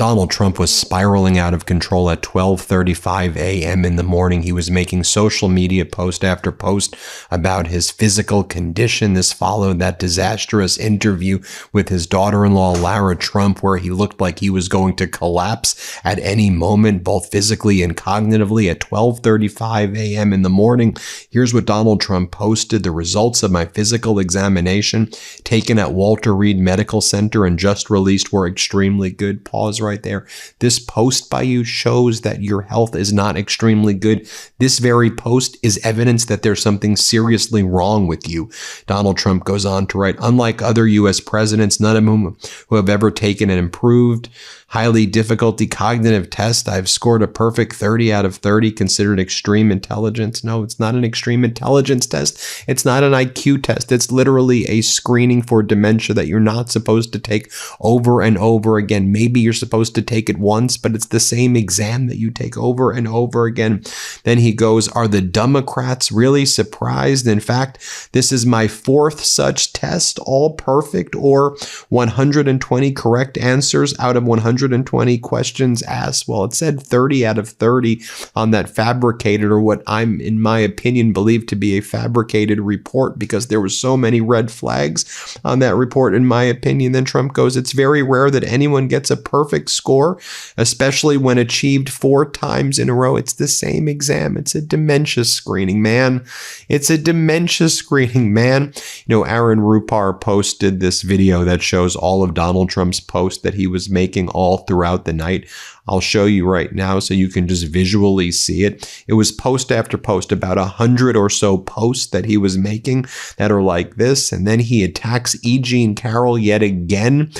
Donald Trump was spiraling out of control at 12:35 a.m. in the morning. He was making social media post after post about his physical condition. This followed that disastrous interview with his daughter-in-law, Lara Trump, where he looked like he was going to collapse at any moment, both physically and cognitively, at 12:35 a.m. in the morning. Here's what Donald Trump posted: the results of my physical examination taken at Walter Reed Medical Center and just released were extremely good. Pause right there. This post by you shows that your health is not extremely good. This very post is evidence that there's something seriously wrong with you. Donald Trump goes on to write, unlike other U.S. presidents, none of whom who have ever taken an improved, highly difficulty cognitive test, I've scored a perfect 30 out of 30, considered extreme intelligence. No, it's not an extreme intelligence test. It's not an IQ test. It's literally a screening for dementia that you're not supposed to take over and over again. Maybe you're supposed to take it once, but it's the same exam that you take over and over again. Then he goes, are the Democrats really surprised? In fact, this is my fourth such test, all perfect or 120 correct answers out of 120 questions asked. Well, it said 30 out of 30 on that fabricated, or what I'm, in my opinion, believe to be a fabricated report, because there were so many red flags on that report, in my opinion. Then Trump goes, it's very rare that anyone gets a perfect score, especially when achieved 4 times in a row. It's the same exam. It's a dementia screening, man. It's a dementia screening, man. You know, Aaron Rupar posted this video that shows all of Donald Trump's posts that he was making all throughout the night. I'll show you right now so you can just visually see it. It was post after post, about 100 or so posts that he was making that are like this. And then he attacks E. Jean Carroll yet again.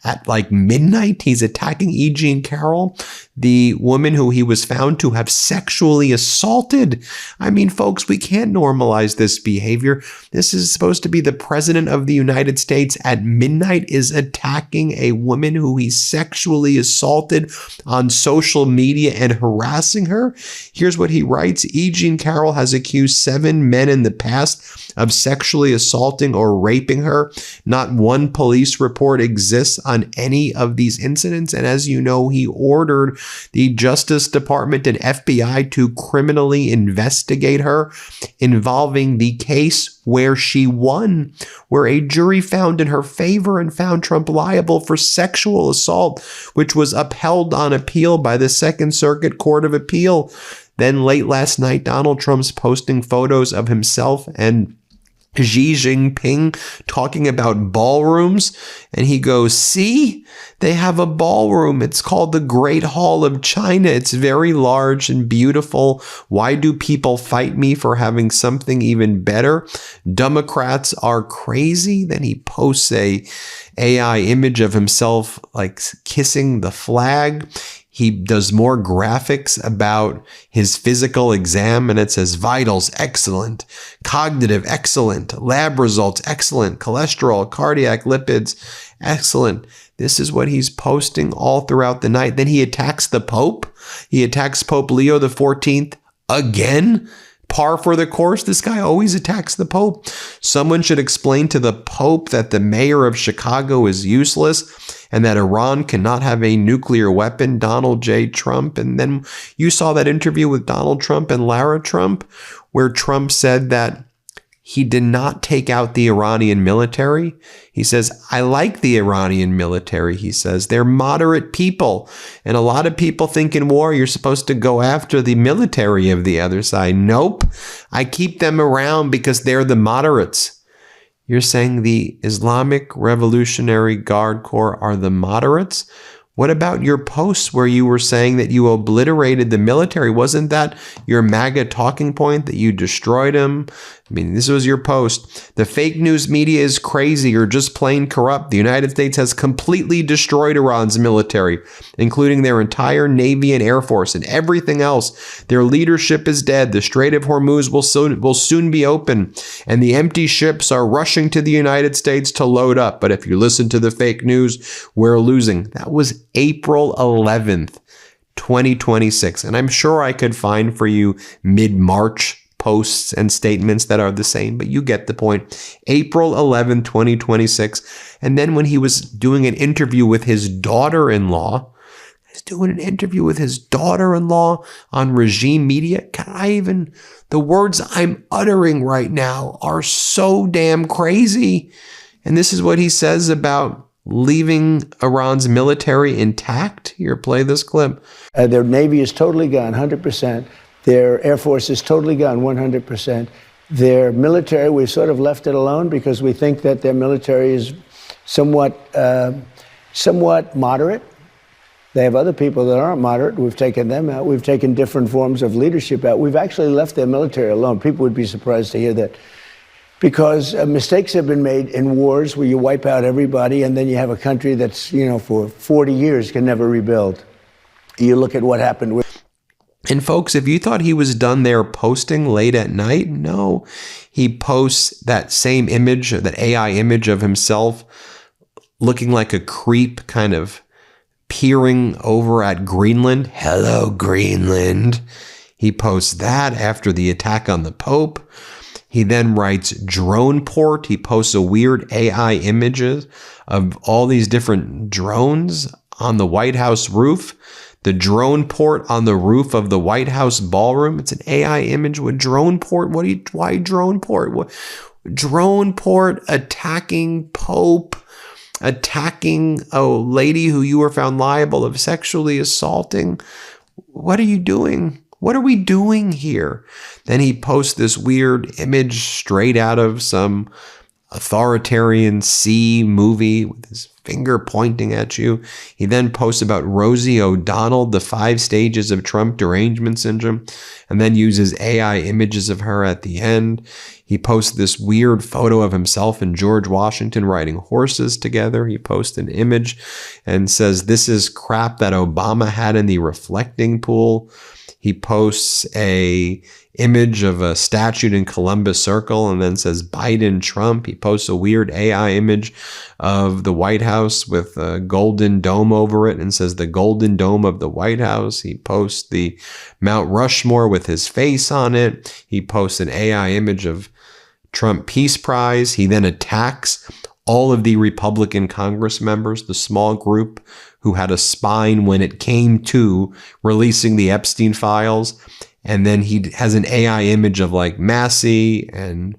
At like midnight, he's attacking E. Jean Carroll, the woman who he was found to have sexually assaulted. I mean, folks, we can't normalize this behavior. This is supposed to be the president of the United States at midnight is attacking a woman who he sexually assaulted on social media and harassing her. Here's what he writes. E. Jean Carroll has accused 7 men in the past of sexually assaulting or raping her. Not one police report exists on any of these incidents. And as you know, he ordered the Justice Department and FBI to criminally investigate her, involving the case where she won, where a jury found in her favor and found Trump liable for sexual assault, which was upheld on appeal by the Second Circuit Court of Appeal. Then late last night, Donald Trump's posting photos of himself and Xi Jinping talking about ballrooms, and he goes, see, they have a ballroom. It's called the Great Hall of China. It's very large and beautiful. Why do people fight me for having something even better? Democrats are crazy. Then he posts a AI image of himself like kissing the flag. He does more graphics about his physical exam, and it says vitals, excellent, cognitive, excellent, lab results, excellent, cholesterol, cardiac lipids, excellent. This is what he's posting all throughout the night. Then he attacks the Pope. He attacks Pope Leo XIV again. Par for the course. This guy always attacks the Pope. Someone should explain to the Pope that the mayor of Chicago is useless and that Iran cannot have a nuclear weapon. Donald J. Trump. And then you saw that interview with Donald Trump and Lara Trump, where Trump said that he did not take out the Iranian military. He says, I like the Iranian military. He says, they're moderate people. And a lot of people think in war, you're supposed to go after the military of the other side. Nope. I keep them around because they're the moderates. You're saying the Islamic Revolutionary Guard Corps are the moderates? What about your posts where you were saying that you obliterated the military? Wasn't that your MAGA talking point, that you destroyed them? I mean, this was your post. The fake news media is crazy or just plain corrupt. The United States has completely destroyed Iran's military, including their entire Navy and Air Force and everything else. Their leadership is dead. The Strait of Hormuz will soon be open, and the empty ships are rushing to the United States to load up. But if you listen to the fake news, we're losing. That was April 11th, 2026. And I'm sure I could find for you mid-March posts and statements that are the same, but you get the point. April 11, 2026. And then when he was doing an interview with his daughter-in-law, He's doing an interview with his daughter-in-law on regime media. The words I'm uttering right now are so damn crazy. And this is what he says about leaving Iran's military intact. Here, play this clip. Their Navy is totally gone, 100%. Their Air Force is totally gone, 100%. Their military, we've sort of left it alone because we think that their military is somewhat moderate. They have other people that aren't moderate. We've taken them out. We've taken different forms of leadership out. We've actually left their military alone. People would be surprised to hear that, because mistakes have been made in wars where you wipe out everybody and then you have a country that's, for 40 years can never rebuild. You look at what happened with... And folks, if you thought he was done there posting late at night, no. He posts that same image, that AI image of himself looking like a creep, kind of peering over at Greenland. Hello, Greenland. He posts that after the attack on the Pope. He then writes drone port. He posts a weird AI images of all these different drones on the White House roof. The drone port on the roof of the White House ballroom. It's an AI image with drone port. Why drone port? Drone port attacking Pope, attacking a lady who you were found liable of sexually assaulting. What are you doing? What are we doing here? Then he posts this weird image straight out of some authoritarian C movie with his finger pointing at you. He then posts about Rosie O'Donnell, the 5 stages of Trump derangement syndrome, and then uses AI images of her at the end. He posts this weird photo of himself and George Washington riding horses together. He posts an image and says, "This is crap that Obama had in the reflecting pool." He posts a image of a statue in Columbus Circle and then says Biden, Trump. He posts a weird AI image of the White House with a golden dome over it and says the golden dome of the White House. He posts the Mount Rushmore with his face on it. He posts an AI image of Trump Peace Prize. He then attacks all of the Republican Congress members, the small group who had a spine when it came to releasing the Epstein files. And then he has an AI image of like Massey and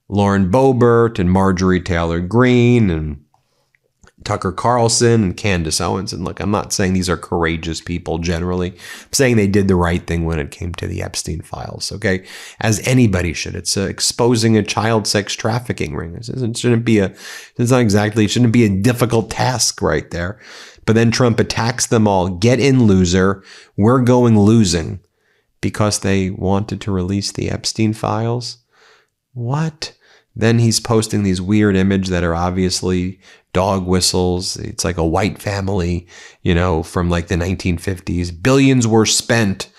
Lauren Boebert and Marjorie Taylor Greene and Tucker Carlson and Candace Owens. And look, I'm not saying these are courageous people generally. I'm saying they did the right thing when it came to the Epstein files, okay? As anybody should. It's exposing a child sex trafficking ring. It shouldn't be a difficult task right there. But then Trump attacks them all. Get in, loser. We're going losing. Because they wanted to release the Epstein files? What? Then he's posting these weird images that are obviously dog whistles. It's like a white family, from like the 1950s. Billions were spent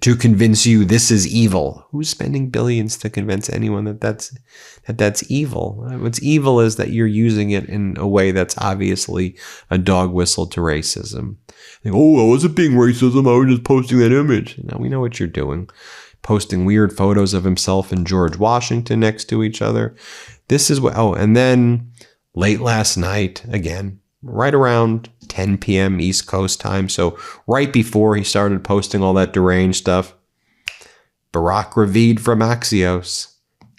to convince you this is evil. Who's spending billions to convince anyone that that's evil? What's evil is that you're using it in a way that's obviously a dog whistle to racism. Like, oh, I wasn't being racism. I was just posting that image. Now we know what you're doing. Posting weird photos of himself and George Washington next to each other. This is what, and then late last night, again, right around 10 p.m. East Coast time. So right before he started posting all that deranged stuff, Barack Ravid from Axios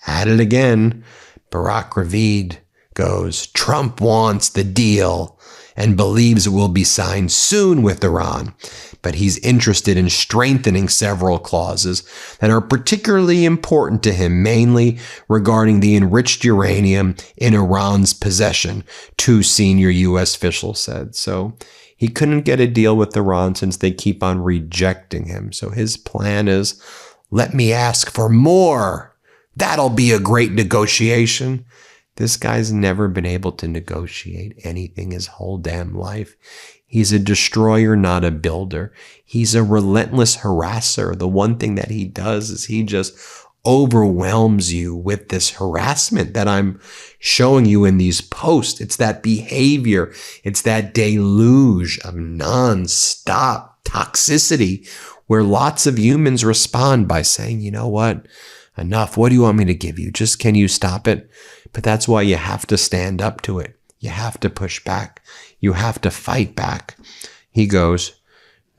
at it again. Barack Ravid goes, Trump wants the deal and believes it will be signed soon with Iran, but he's interested in strengthening several clauses that are particularly important to him, mainly regarding the enriched uranium in Iran's possession, 2 senior U.S. officials said. So he couldn't get a deal with Iran since they keep on rejecting him. So his plan is, let me ask for more. That'll be a great negotiation. This guy's never been able to negotiate anything his whole damn life. He's a destroyer, not a builder. He's a relentless harasser. The one thing that he does is he just overwhelms you with this harassment that I'm showing you in these posts. It's that behavior. It's that deluge of nonstop toxicity where lots of humans respond by saying, you know what? Enough. What do you want me to give you? Just can you stop it? But that's why you have to stand up to it. You have to push back. You have to fight back. He goes,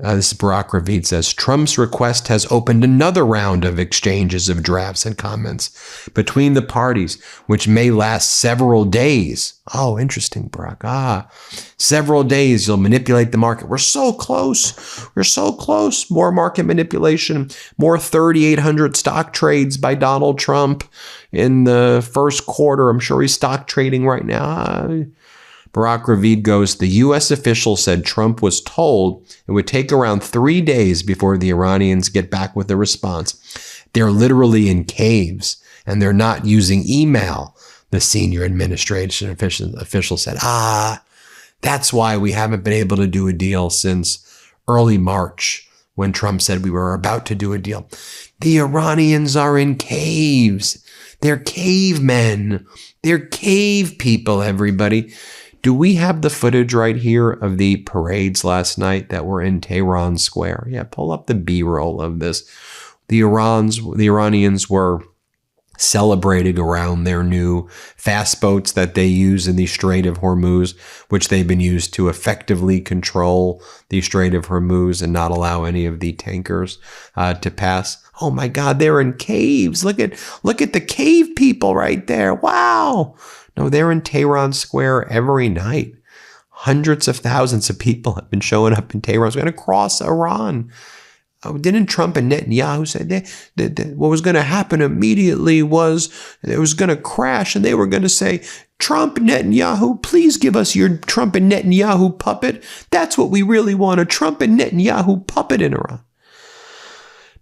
This is Barack Ravid says, Trump's request has opened another round of exchanges of drafts and comments between the parties, which may last several days. Oh, interesting, Barack. Several days, you'll manipulate the market. We're so close. We're so close. More market manipulation, more 3,800 stock trades by Donald Trump in the first quarter. I'm sure he's stock trading right now. Barack Ravid goes, the U.S. official said Trump was told it would take around 3 days before the Iranians get back with a response. They're literally in caves and they're not using email, the senior administration official said. That's why we haven't been able to do a deal since early March when Trump said we were about to do a deal. The Iranians are in caves. They're cavemen. They're cave people, everybody. Do we have the footage right here of the parades last night that were in Tehran Square? Yeah, pull up the B-roll of this. The Iranians were celebrating around their new fast boats that they use in the Strait of Hormuz, which they've been used to effectively control the Strait of Hormuz and not allow any of the tankers to pass. Oh my God, they're in caves. Look at the cave people right there. Wow. No, they're in Tehran Square every night. Hundreds of thousands of people have been showing up in Tehran Square across Iran. Didn't Trump and Netanyahu say that what was going to happen immediately was it was going to crash and they were going to say, Trump, Netanyahu, please give us your Trump and Netanyahu puppet. That's what we really want, a Trump and Netanyahu puppet in Iran.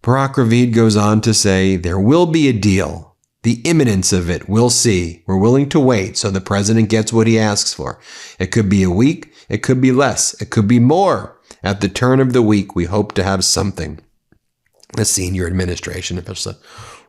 Barack Ravid goes on to say, there will be a deal. The imminence of it, we'll see. We're willing to wait so the president gets what he asks for. It could be a week. It could be less. It could be more. At the turn of the week, we hope to have something. The senior administration official said,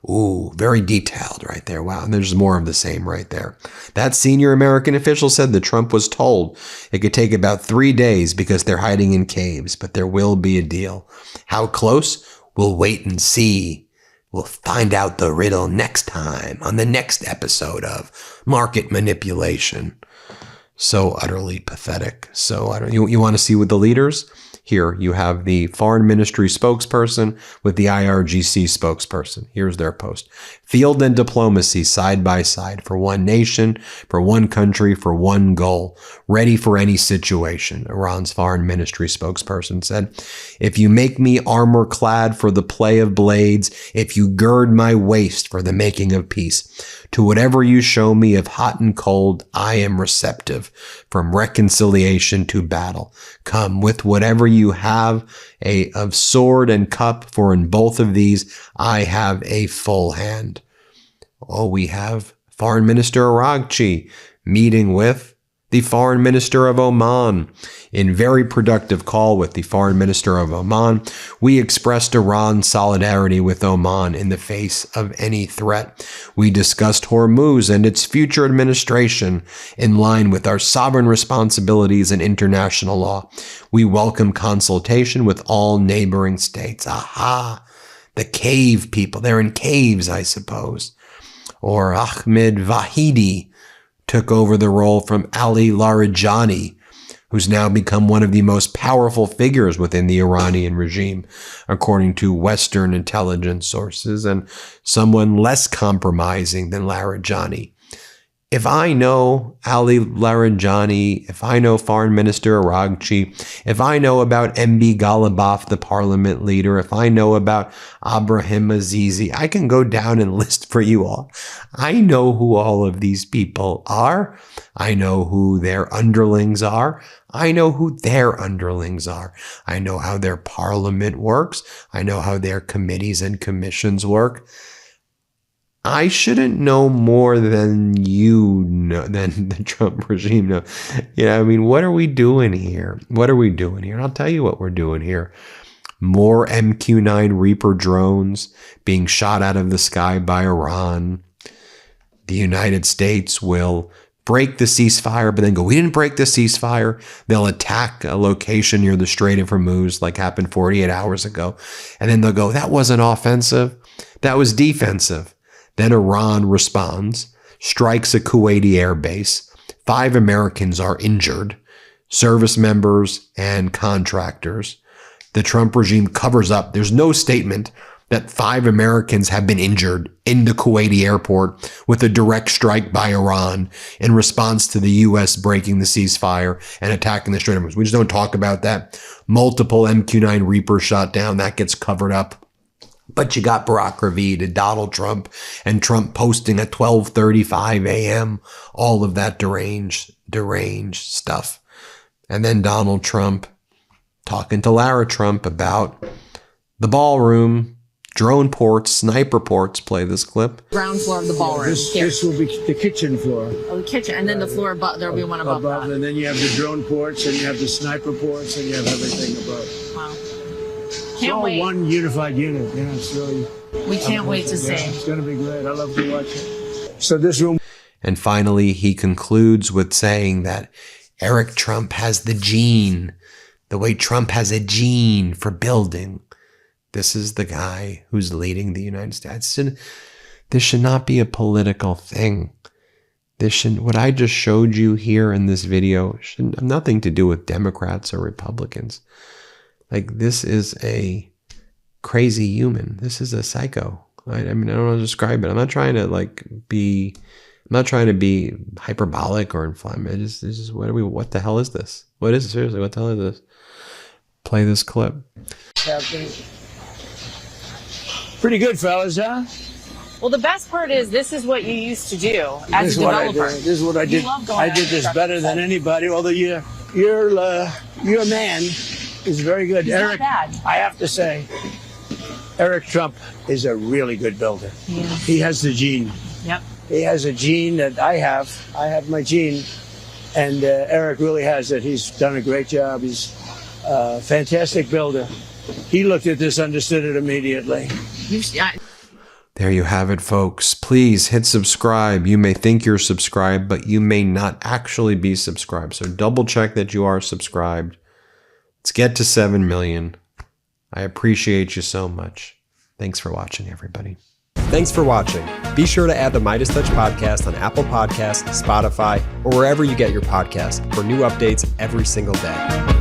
ooh, very detailed right there. Wow, and there's more of the same right there. That senior American official said that Trump was told it could take about 3 days because they're hiding in caves, but there will be a deal. How close? We'll wait and see. We'll find out the riddle next time on the next episode of Market Manipulation. So utterly pathetic. You want to see with the leaders? Here you have the foreign ministry spokesperson with the IRGC spokesperson. Here's their post. Field and diplomacy side by side for one nation, for one country, for one goal. Ready for any situation, Iran's foreign ministry spokesperson said. If you make me armor clad for the play of blades, if you gird my waist for the making of peace, to whatever you show me of hot and cold, I am receptive, from reconciliation to battle. Come with whatever you have of sword and cup, for in both of these I have a full hand. Oh, we have Foreign Minister Araghchi meeting with the Foreign Minister of Oman. In very productive call with the Foreign Minister of Oman, we expressed Iran's solidarity with Oman in the face of any threat. We discussed Hormuz and its future administration in line with our sovereign responsibilities and international law. We welcome consultation with all neighboring states. Aha! The cave people. They're in caves, I suppose. Or Ahmed Vahidi took over the role from Ali Larijani, who's now become one of the most powerful figures within the Iranian regime, according to Western intelligence sources, and someone less compromising than Larijani. If I know Ali Larijani, if I know Foreign Minister Araghchi, if I know about MB Ghalibaf, the parliament leader, if I know about Abraham Azizi, I can go down and list for you all. I know who all of these people are. I know who their underlings are. I know who their underlings are. I know how their parliament works. I know how their committees and commissions work. I shouldn't know more than you know, than the Trump regime know. I mean, what are we doing here? What are we doing here? And I'll tell you what we're doing here. More MQ-9 Reaper drones being shot out of the sky by Iran. The United States will break the ceasefire, but then go, we didn't break the ceasefire. They'll attack a location near the Strait of Hormuz, like happened 48 hours ago. And then they'll go, that wasn't offensive. That was defensive. Then Iran responds, strikes a Kuwaiti airbase. 5 Americans are injured, service members and contractors. The Trump regime covers up. There's no statement that 5 Americans have been injured in the Kuwaiti airport with a direct strike by Iran in response to the U.S. breaking the ceasefire and attacking the Strait of Hormuz. We just don't talk about that. Multiple MQ-9 Reapers shot down. That gets covered up. But you got Barack Ravid and Donald Trump, and Trump posting at 12:35 a.m. all of that deranged stuff. And then Donald Trump talking to Lara Trump about the ballroom, drone ports, sniper ports. Play this clip. Ground floor of the ballroom. This will be the kitchen floor. Oh, the kitchen, and then the floor above. There'll be one above that. And then you have the drone ports, and you have the sniper ports, and you have everything above. Wow. It's Can't all wait. one unified unit. Yeah, it's really. We can't wait to see. It's going to be great. I love to watch it. So this room. And finally, he concludes with saying that Eric Trump has the gene, the way Trump has a gene for building. This is the guy who's leading the United States. This should not be a political thing. What I just showed you here in this video should have nothing to do with Democrats or Republicans. Like, this is a crazy human. This is a psycho. I mean, I don't know how to describe it. I'm not trying to be hyperbolic or inflammatory. This is what the hell is this? What is it? Seriously, what the hell is this? Play this clip. Pretty good, fellas, huh? Well, the best part is this is what you used to do as a developer. This is what I did. I did this better than anybody. Although your man is very good. He's Eric, not bad. I have to say, Eric Trump is a really good builder. Yeah. He has the gene. Yep. He has a gene that I have. I have my gene, and Eric really has it. He's done a great job. He's a fantastic builder. He looked at this, understood it immediately. There you have it, folks. Please hit subscribe. You may think you're subscribed, but you may not actually be subscribed. So double check that you are subscribed. Let's get to 7 million. I appreciate you so much. Thanks for watching, everybody. Thanks for watching. Be sure to add the MeidasTouch podcast on Apple Podcasts, Spotify, or wherever you get your podcasts for new updates every single day.